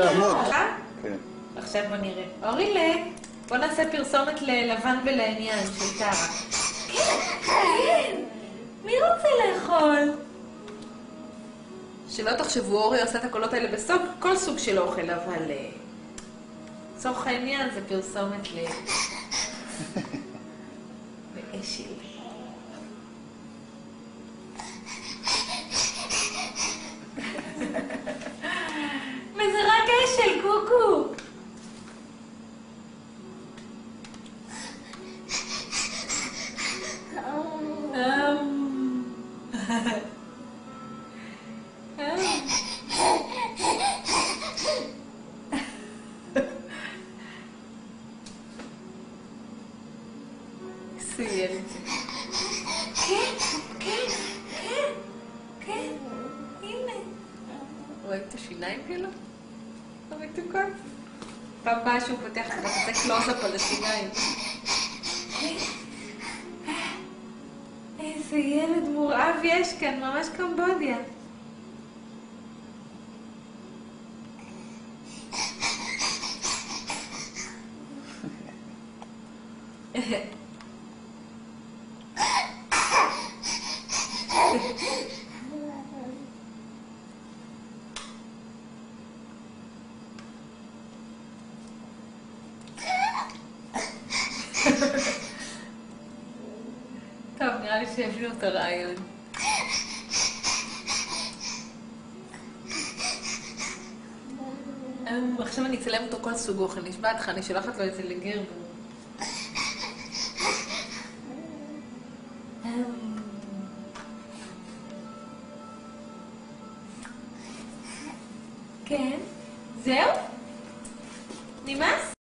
העמוד. כן. עכשיו בוא נראה. אורילה, בוא נעשה פרסומת ללבן ולעניין של טרה. כן, מי רוצה לאכול? שלא תחשבו, אורי עושה את הקולות האלה בסוף, כל סוג של אוכל, אבל לצורך העניין זה פרסומת לאשל. וזה רק אשל, קוקו. ילד. כן, כן, כן, כן, הנה. רואים את השיניים שלו? המתוקות. פעם באה שהוא פותח, אתה עושה קלוז-אפ על השיניים. איזה ילד מורעב יש כאן, ממש קמבודיה. טוב, נראה לי שהביאו את הרעיון. עכשיו אני אצלם אותו כל סוג אוכל, נשבעת לך, אני שולחת לו את זה לגר. כן, זהו? נמאס?